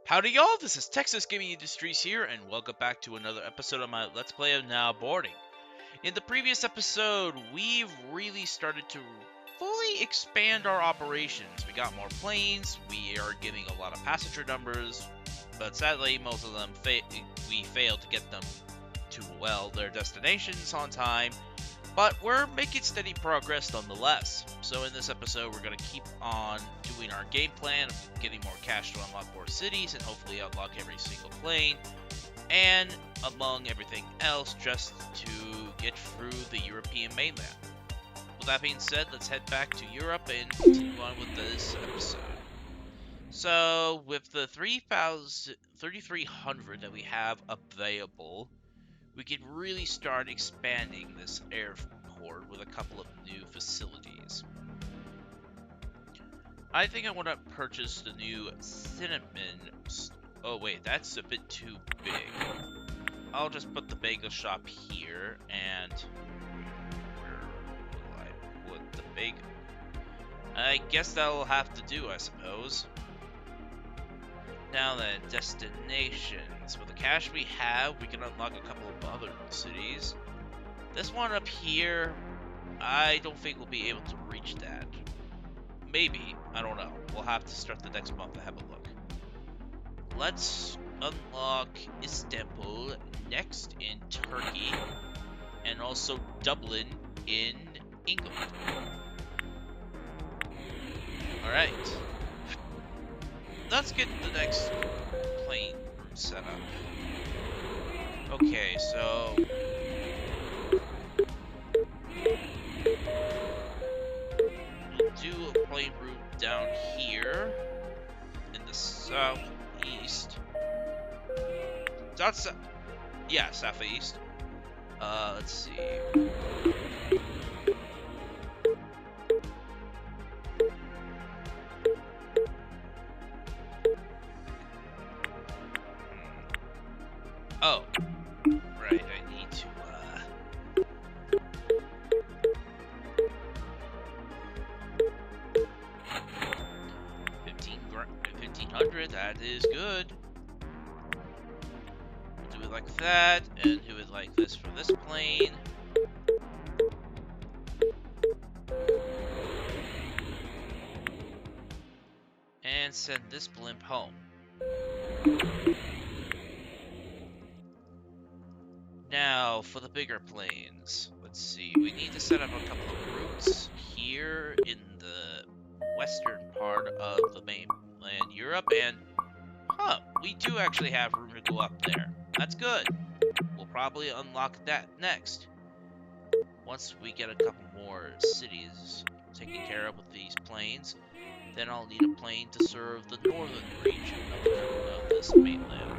Howdy y'all, this is Texas Gaming Industries here, and welcome back to another episode of my Let's Play of Now Boarding. In the previous episode, we've really started to fully expand our operations. We got more planes, we are getting a lot of passenger numbers, but sadly most of them we failed to get them to, well, their destinations on time. But we're making steady progress nonetheless. So in this episode, we're going to keep on doing our game plan of getting more cash to unlock more cities and hopefully unlock every single plane. And among everything else, just to get through the European mainland. With that being said, let's head back to Europe and continue on with this episode. So with the 3,300 that we have available, we can really start expanding this airport with a couple of new facilities. I think I want to purchase the new cinnamon. Oh wait, that's a bit too big. I'll just put the bagel shop here, and where will I put the bagel? I guess that'll have to do, I suppose. Now then, destinations. With the cash we have, we can unlock a couple of other cities. This one up here, I don't think we'll be able to reach that. Maybe, I don't know. We'll have to start the next month to have a look. Let's unlock Istanbul next in Turkey, and also Dublin in England. Alright. Let's get the next plane route set up. Okay, so we'll do a plane route down here in the southeast. That's yeah, southeast. Let's see. Oh, right, I need to, 1500, that is good. We'll do it like that, and do it like this for this plane. And send this blimp home. Now, for the bigger planes, let's see, we need to set up a couple of routes here in the western part of the mainland Europe, and, we do actually have room to go up there. That's good. We'll probably unlock that next. Once we get a couple more cities taken care of with these planes, then I'll need a plane to serve the northern region of this mainland.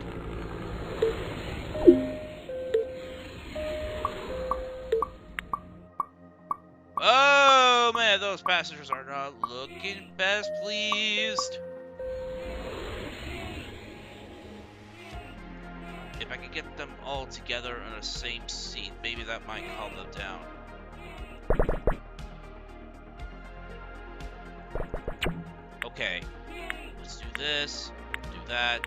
Oh man, those passengers are not looking best pleased. If I could get them all together on the same seat, maybe that might calm them down. Okay, let's do this, do that,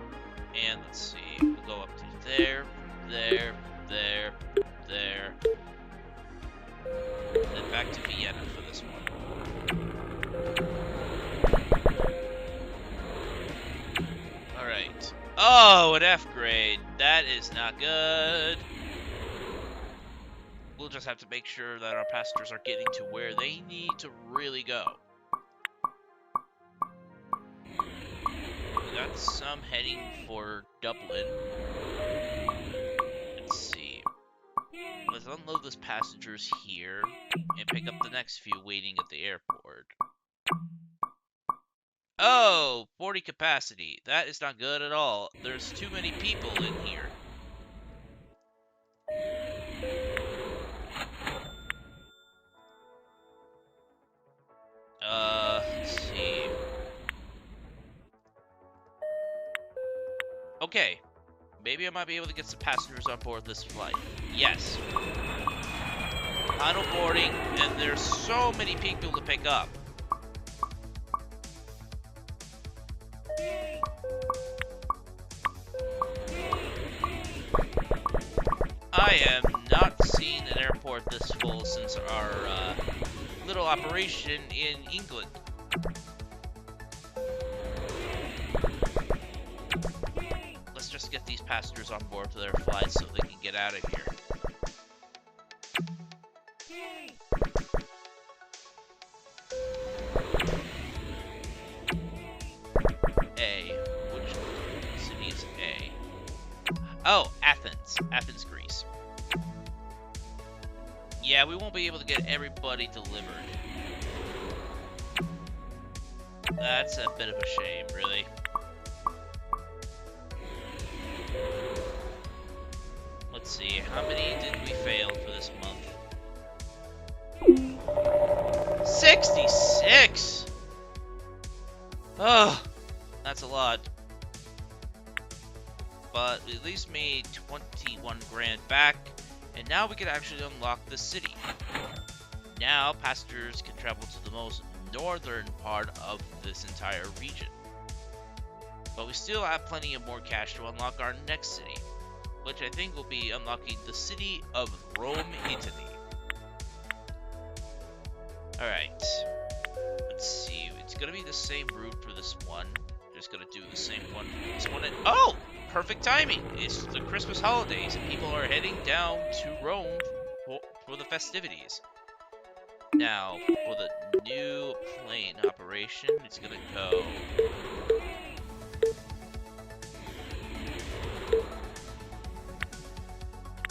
and let's see, we'll go up to there, there, there, there. Then back to Vienna for this one. Alright. Oh, an F grade. That is not good. We'll just have to make sure that our passengers are getting to where they need to really go. We got some heading for Dublin. Let's see. Let's unload those passengers here and pick up the next few waiting at the airport. Oh, 40 capacity. That is not good at all. There's too many people in here. Let's see. Okay. Maybe I might be able to get some passengers on board this flight. Yes. Final boarding, and there's so many people to pick up. I am not seen an airport this full since our little operation in England. Let's just get these passengers on board to their flights so they can get out of here. A. Which city is A? Oh, Athens. Athens, Greece. Yeah, we won't be able to get everybody delivered. That's a bit of a shame, really. Let's see, how many did we fail for this month? 66! Oh, that's a lot. But we at least made 21 grand back, and now we can actually unlock the city. Now, passengers can travel to the most northern part of this entire region. But we still have plenty of more cash to unlock our next city, which I think will be unlocking the city of Rome, Italy. Alright, let's see, it's gonna be the same route for this one. Just gonna do the same one for this one, and oh! Perfect timing! It's the Christmas holidays, and people are heading down to Rome for the festivities. Now, for the new plane operation, it's gonna go...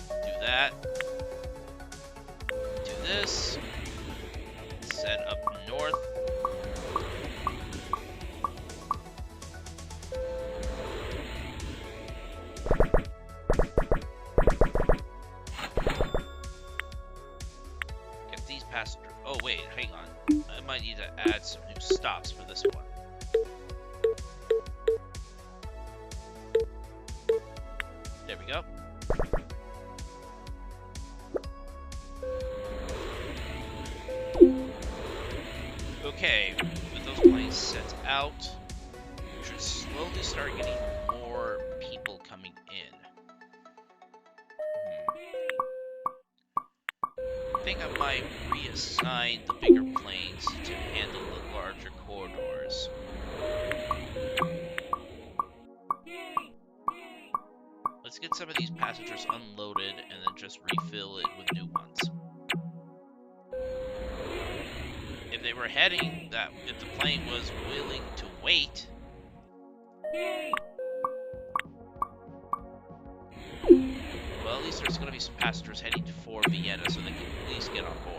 do that. Do this. Set up north. Get these passengers. Oh wait, hang on. I might need to add some new stops for this one. There we go. Okay, with those planes set out, we should slowly start getting more people coming in. I think I might reassign the bigger planes to handle the larger corridors. Let's get some of these passengers unloaded and then just refill it with new ones. If they were heading that, if the plane was willing to wait, well, at least there's going to be some passengers heading for Vienna, so they can at least get on board.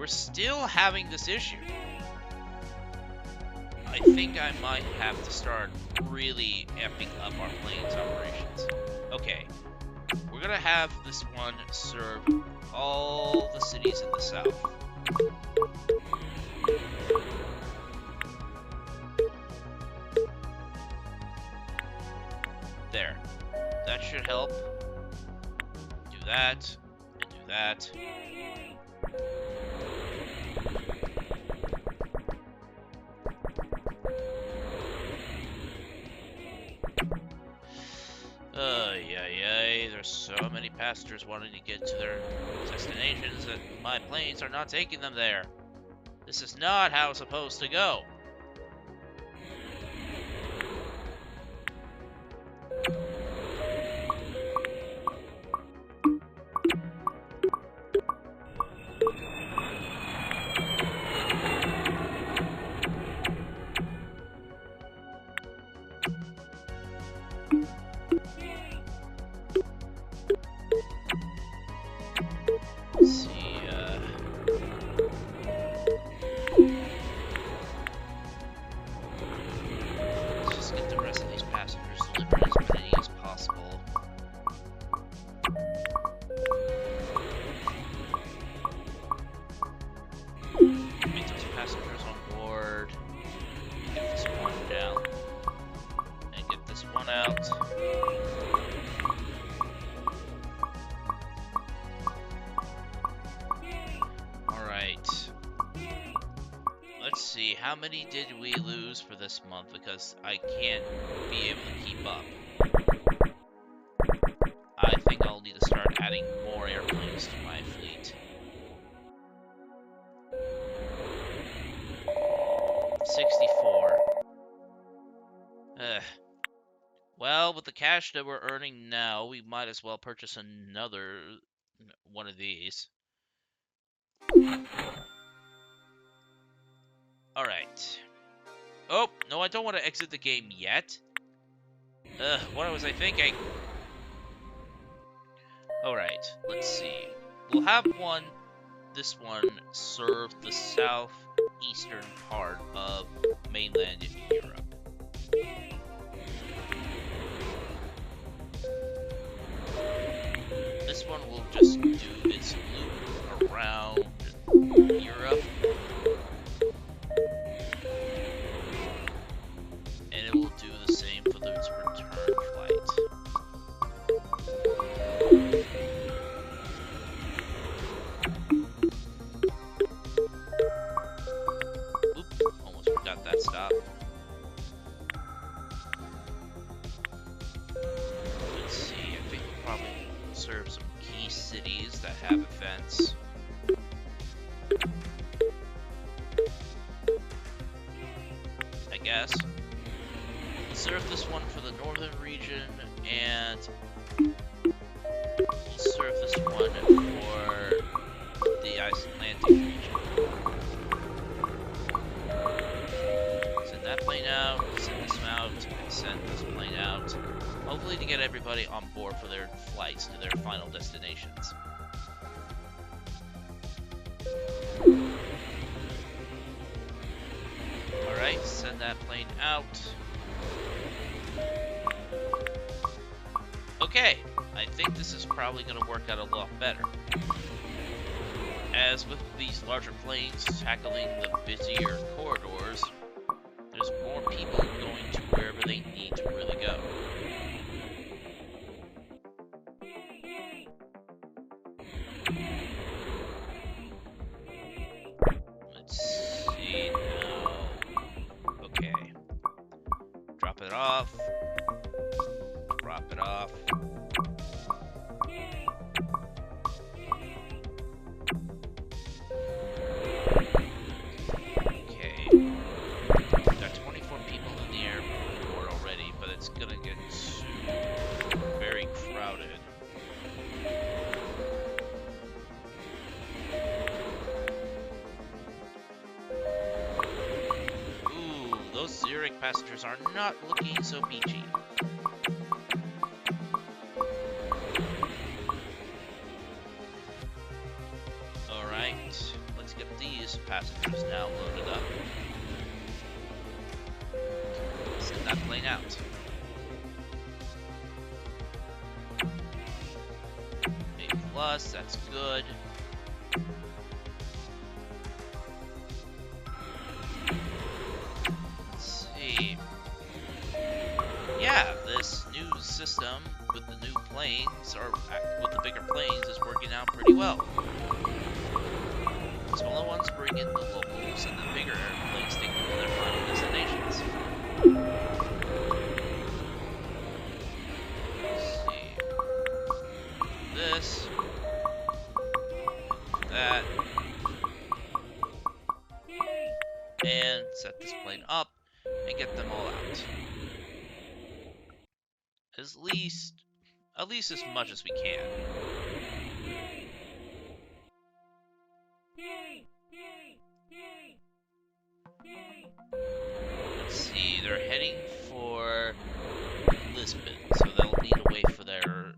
Still having this issue. I think I might have to start really amping up our planes operations. Okay, we're gonna have this one serve all the cities in the south. There. That should help. Do that, and do that. There's so many passengers wanting to get to their destinations that my planes are not taking them there. This is not how it's supposed to go. see, how many did we lose for this month? Because I can't be able to keep up. I think I'll need to start adding more airplanes to my fleet. 64. Well, with the cash that we're earning now, we might as well purchase another one of these. Alright. Oh, no, I don't want to exit the game yet. What was I thinking? Alright, let's see. We'll have this one serve the southeastern part of mainland Europe. This one will just do its loop around Europe. And it will do the same for its return flight. Oop, almost forgot that stop. Let's see, I think we'll probably serve some key cities that have events. I guess. We'll serve this one for the northern region, and we'll serve this one for the Icelandic region. Send that plane out, send this out, and send this plane out. Hopefully to get everybody on board for their flights to their final destinations. Alright, send that plane out. Okay, I think this is probably going to work out a lot better. As with these larger planes tackling the busier corridors, there's more people going to wherever they need to really go. Let's see now. Okay. Drop it off. Drop it off. Okay. We've got 24 people in the airport already, but it's gonna get very crowded. Ooh, those Zurich passengers are not looking so peachy. Alright, let's get these passengers now loaded up. Send that plane out. A+, that's good. Let's see. Yeah, this new system with the new planes, or with the bigger planes, is working out pretty well. The smaller ones bring in the locals, and the bigger airplanes take them to their final destinations. Let's see. This. That. And set this plane up and get them all out. At least as much as we can. Let's see, they're heading for Lisbon, so they'll need to wait for their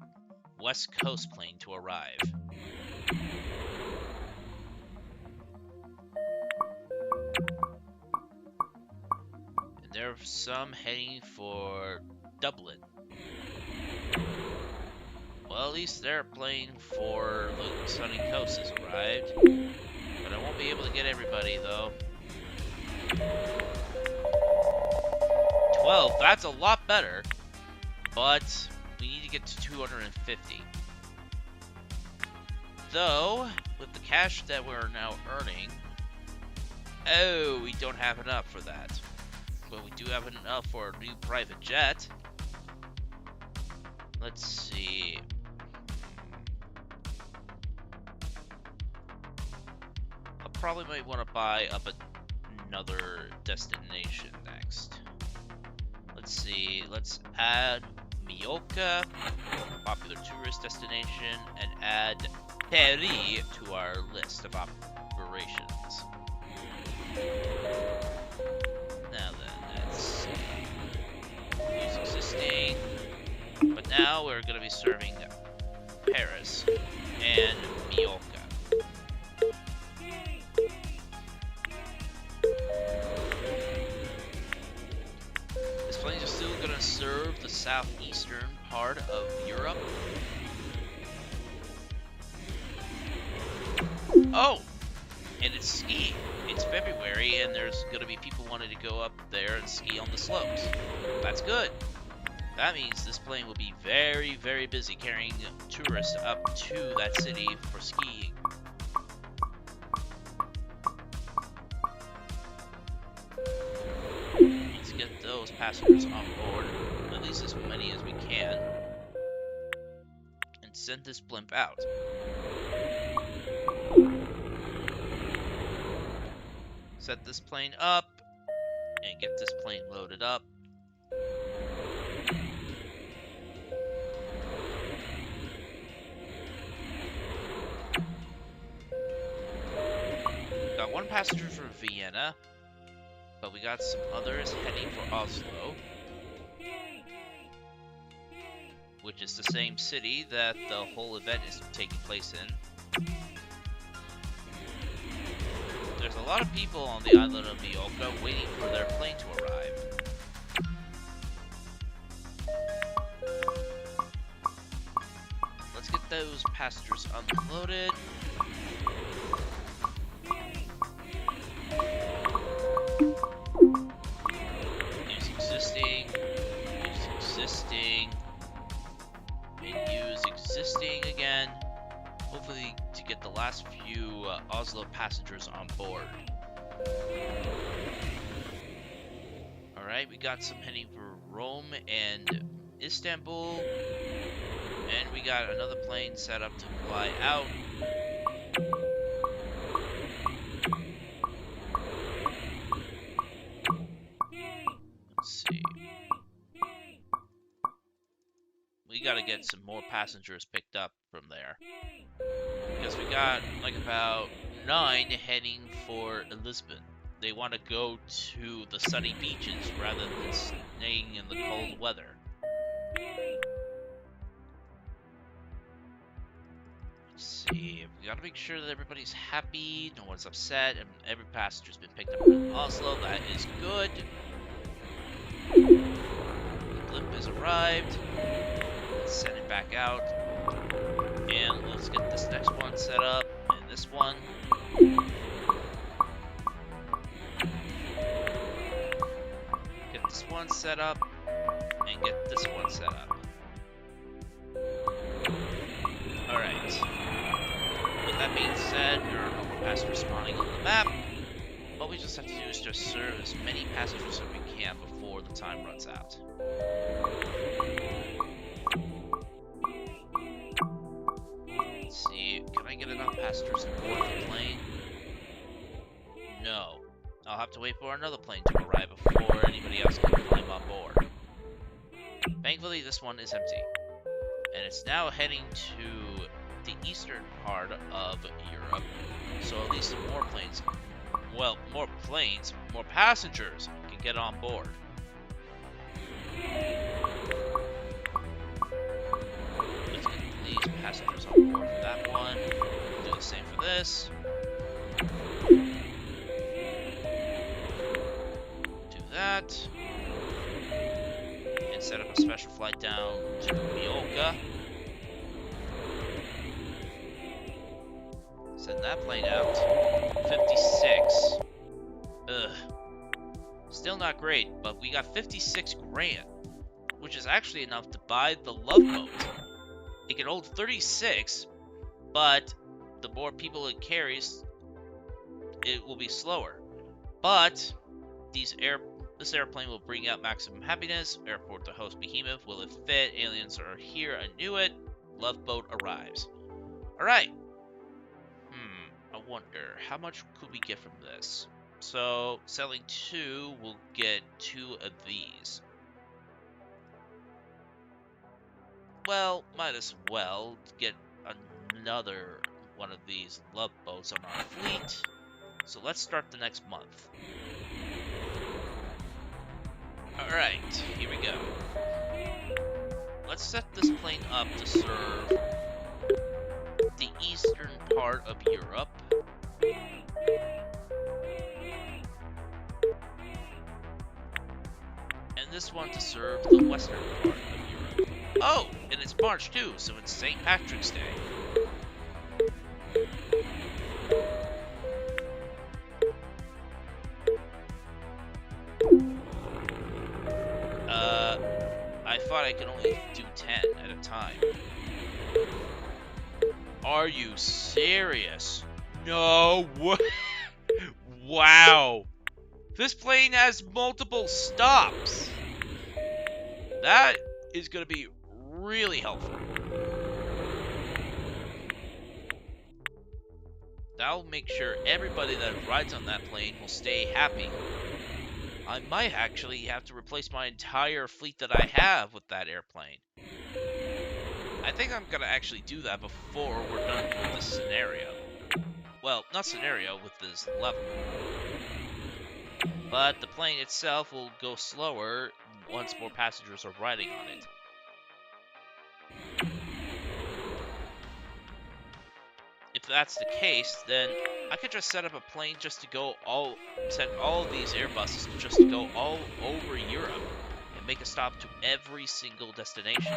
West Coast plane to arrive. And there are some heading for Dublin. Well, at least their plane for the sunny coast has arrived. But I won't be able to get everybody, though. 12, that's a lot better. But we need to get to 250. Though, with the cash that we're now earning, Oh, we don't have enough for that. But we do have enough for a new private jet. Let's see. I probably might want to buy up another destination next. Let's see. Let's add Mallorca, popular tourist destination, and add Paris to our list of operations. Now then, let's see. Use existing. But now we're going to be serving Paris and Mallorca. This plane is still going to serve the southeastern part of Europe. Oh! And it's skiing. It's February, and there's going to be people wanting to go up there and ski on the slopes. That's good. That means this plane will be very, very busy carrying tourists up to that city for skiing. Let's get those passengers on board, at least as many as we can, and send this blimp out. Set this plane up, and get this plane loaded up. Got one passenger for Vienna, but we got some others heading for Oslo, which is the same city that the whole event is taking place in. There's a lot of people on the island of Mallorca waiting for their plane to arrive. Let's get those passengers unloaded. Use existing, and use existing again. Hopefully to get the last few Oslo passengers on board. Alright, we got some heading for Rome and Istanbul. And we got another plane set up to fly out. Let's see. We gotta get some more passengers picked up from there. Because we got like about 9 heading for Lisbon. They want to go to the sunny beaches rather than staying in the cold weather. Let's see. We gotta make sure that everybody's happy, no one's upset, and every passenger's been picked up in Oslo. That is good. The blimp has arrived. Let's send it back out. And let's get this next one set up, and this one. Get this one set up, and get this one set up. Alright. With that being said, there are no more passengers spawning on the map. What we just have to do is just serve as many passengers as we can before the time runs out. Let's see, can I get enough passengers to board the plane? No. I'll have to wait for another plane to arrive before anybody else can climb on board. Thankfully, this one is empty. And it's now heading to the eastern part of Europe. So at least more planes, more passengers can get on board. Let's get these passengers on board for that one. Do the same for this. Do that. And set up a special flight down to Mallorca. Send that plane out. 56. Ugh. Still not great, but we got 56 grand, which is actually enough to buy the Love Boat. It can hold 36, but the more people it carries, it will be slower. But this airplane will bring out maximum happiness. Airport to host Behemoth. Will it fit? Aliens are here. I knew it. Love boat arrives. Alright. I wonder, how much could we get from this? So, selling 2, we'll get 2 of these. Well, might as well get another one of these love boats on our fleet. So let's start the next month. Alright, here we go. Let's set this plane up to serve the eastern part of Europe. And this one to serve the western part of Europe. Oh, and it's March too, so it's St. Patrick's Day. I thought I could only do 10 at a time. Are you serious? No. Wow. This plane has multiple stops. That is going to be really helpful. That'll make sure everybody that rides on that plane will stay happy. I might actually have to replace my entire fleet that I have with that airplane. I think I'm going to actually do that before we're done with this scenario. Well, not scenario, with this level. But the plane itself will go slower once more passengers are riding on it. If that's the case, then I could just set up a plane just to go set all of these Airbuses just to go all over Europe and make a stop to every single destination.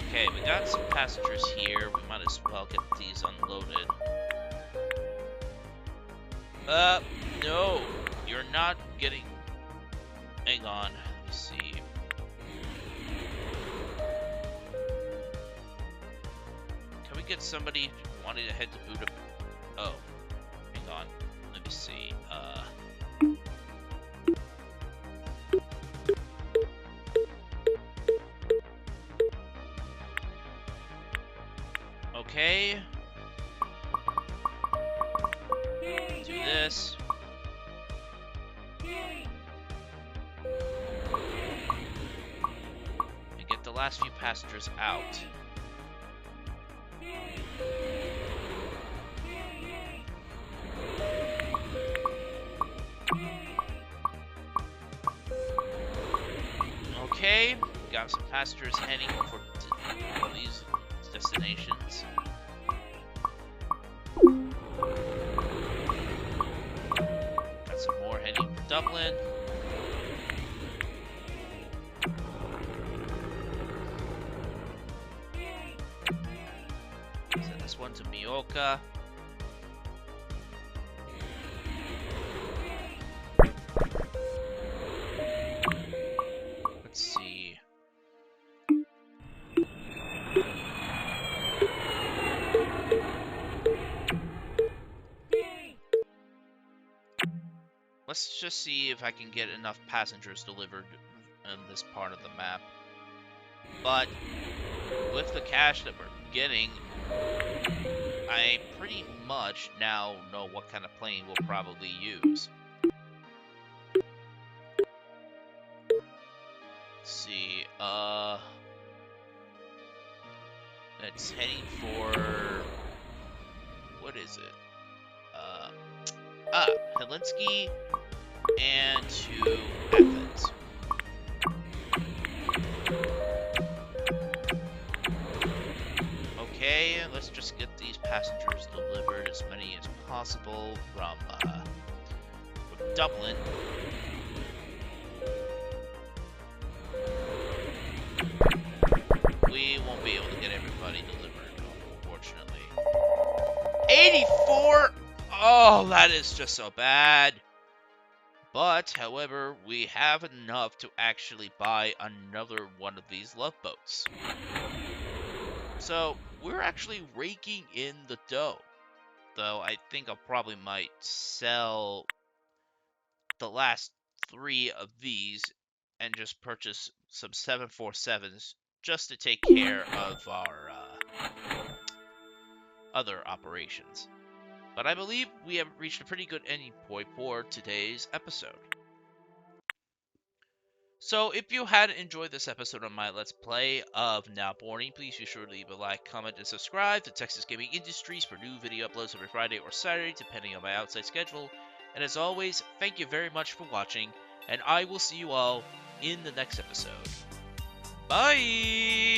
Okay, we got some passengers here. We might as well get these unloaded. No, you're not getting... Hang on, let me see. Can we get somebody wanting to head to Budapest? Oh, hang on, let me see. Okay. Do this. And get the last few passengers out. Okay, got some passengers heading for these destinations. Got some more heading for Dublin. Send this one to Mallorca. Let's see. Let's just see if I can get enough passengers delivered in this part of the map. But with the cash that we're getting, I pretty much now know what kind of plane we'll probably use. Let's see, it's heading for, what is it? Helsinki and to Athens. Okay, let's just get these passengers delivered, as many as possible, from Dublin. We won't be able to get everybody delivered, unfortunately. 84! Oh, that is just so bad. But, however, we have enough to actually buy another one of these love boats. So, we're actually raking in the dough. though, I think I probably might sell the last 3 of these and just purchase some 747s just to take care of our other operations. But I believe we have reached a pretty good ending point for today's episode. So if you had enjoyed this episode of my Let's Play of Now Boarding, please be sure to leave a like, comment, and subscribe to Texas Gaming Industries for new video uploads every Friday or Saturday, depending on my outside schedule. And as always, thank you very much for watching, and I will see you all in the next episode. Bye!